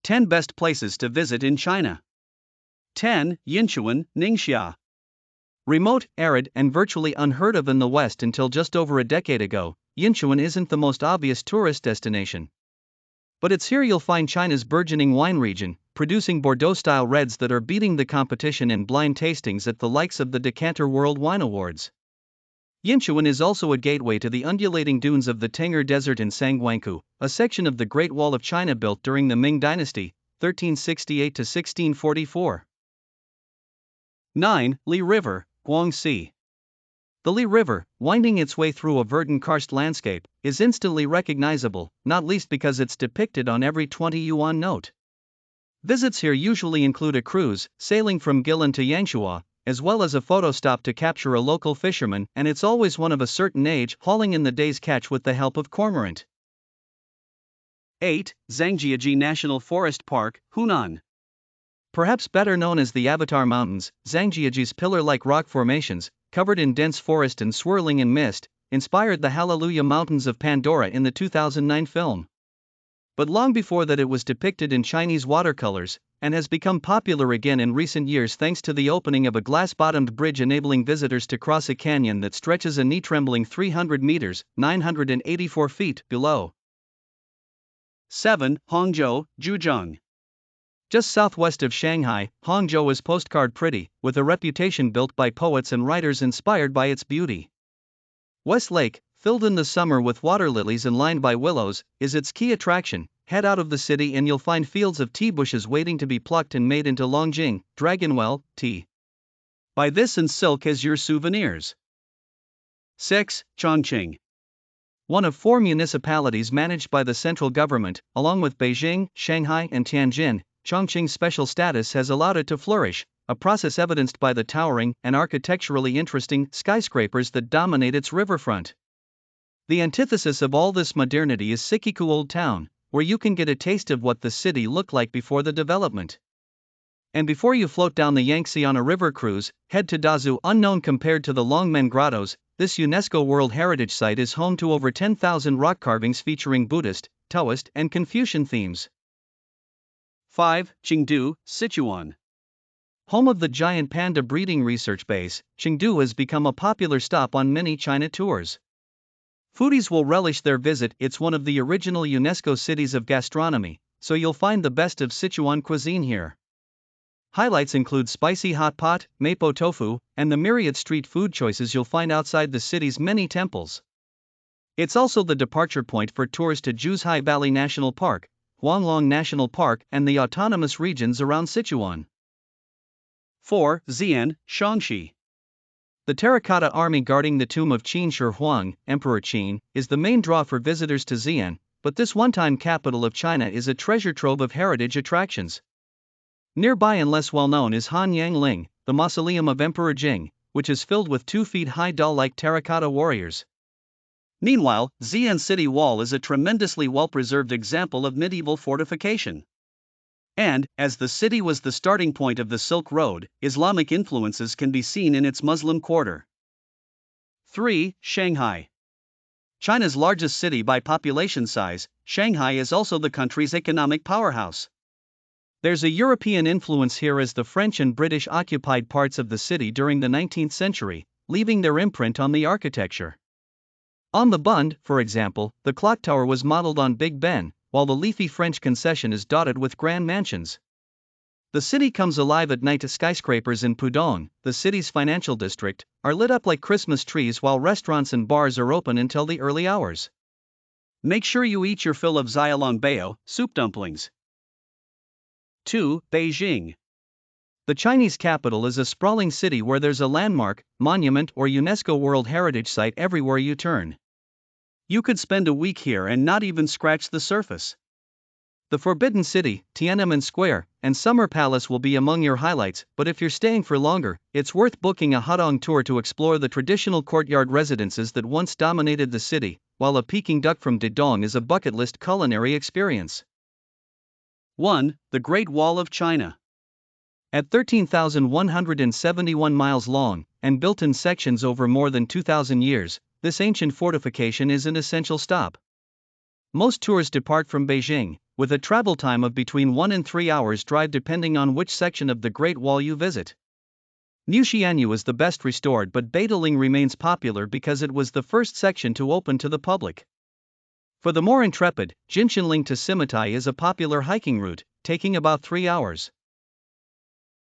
10 Best Places to Visit in China. 10. Yinchuan, Ningxia. Remote, arid, and virtually unheard of in the West until just over a decade ago, Yinchuan isn't the most obvious tourist destination. But it's here you'll find China's burgeoning wine region, producing Bordeaux-style reds that are beating the competition in blind tastings at the likes of the Decanter World Wine Awards. Yinchuan is also a gateway to the undulating dunes of the Tengger Desert in Guangxi, a section of the Great Wall of China built during the Ming Dynasty, 1368 to 1644. 9. Li River, Guangxi. The Li River, winding its way through a verdant karst landscape, is instantly recognizable, not least because it's depicted on every 20 yuan note. Visits here usually include a cruise, sailing from Guilin to Yangshuo, as well as a photo stop to capture a local fisherman, and it's always one of a certain age, hauling in the day's catch with the help of cormorant. 8. Zhangjiajie National Forest Park, Hunan. Perhaps better known as the Avatar Mountains, Zhangjiajie's pillar-like rock formations, covered in dense forest and swirling in mist, inspired the Hallelujah Mountains of Pandora in the 2009 film. But long before that it was depicted in Chinese watercolours, and has become popular again in recent years thanks to the opening of a glass-bottomed bridge enabling visitors to cross a canyon that stretches a knee-trembling 300 meters, 984 feet, below. 7. Hangzhou, Zhejiang. Just southwest of Shanghai, Hangzhou is postcard pretty, with a reputation built by poets and writers inspired by its beauty. West Lake, filled in the summer with water lilies and lined by willows, is its key attraction. Head out of the city and you'll find fields of tea bushes waiting to be plucked and made into longjing, dragonwell, tea. Buy this and silk as your souvenirs. 6. Chongqing. One of 4 municipalities managed by the central government, along with Beijing, Shanghai, and Tianjin, Chongqing's special status has allowed it to flourish, a process evidenced by the towering and architecturally interesting skyscrapers that dominate its riverfront. The antithesis of all this modernity is Sikiku Old Town, where you can get a taste of what the city looked like before the development. And before you float down the Yangtze on a river cruise, head to Dazu. Unknown compared to the Longmen Grottos, this UNESCO World Heritage Site is home to over 10,000 rock carvings featuring Buddhist, Taoist, and Confucian themes. 5. Chengdu, Sichuan. Home of the giant panda breeding research base, Chengdu has become a popular stop on many China tours. Foodies will relish their visit. It's one of the original UNESCO cities of gastronomy, so you'll find the best of Sichuan cuisine here. Highlights include spicy hot pot, mapo tofu, and the myriad street food choices you'll find outside the city's many temples. It's also the departure point for tours to Zhuhai Valley National Park, Huanglong National Park, and the autonomous regions around Sichuan. 4. Xi'an, Shaanxi. The terracotta army guarding the tomb of Qin Shi Huang, Emperor Qin, is the main draw for visitors to Xi'an, but this one-time capital of China is a treasure trove of heritage attractions. Nearby and less well-known is Han Yang, the mausoleum of Emperor Jing, which is filled with 2-feet-high doll-like terracotta warriors. Meanwhile, Xi'an City Wall is a tremendously well-preserved example of medieval fortification. And, as the city was the starting point of the Silk Road, Islamic influences can be seen in its Muslim quarter. 3. Shanghai. China's largest city by population size, Shanghai is also the country's economic powerhouse. There's a European influence here as the French and British occupied parts of the city during the 19th century, leaving their imprint on the architecture. On the Bund, for example, the clock tower was modeled on Big Ben, while the leafy French concession is dotted with grand mansions. The city comes alive at night. Skyscrapers in Pudong, the city's financial district, are lit up like Christmas trees while restaurants and bars are open until the early hours. Make sure you eat your fill of xiaolongbao, soup dumplings. 2. Beijing. The Chinese capital is a sprawling city where there's a landmark, monument, or UNESCO World Heritage Site everywhere you turn. You could spend a week here and not even scratch the surface. The Forbidden City, Tiananmen Square, and Summer Palace will be among your highlights, but if you're staying for longer, it's worth booking a Hudong tour to explore the traditional courtyard residences that once dominated the city, while a Peking duck from Dedong is a bucket list culinary experience. 1. The Great Wall of China. At 13,171 miles long, and built in sections over more than 2,000 years, this ancient fortification is an essential stop. Most tours depart from Beijing, with a travel time of between 1 and 3 hours drive depending on which section of the Great Wall you visit. Ningxia is the best restored, but Beideling remains popular because it was the first section to open to the public. For the more intrepid, Yinchuan to Simitai is a popular hiking route, taking about 3 hours.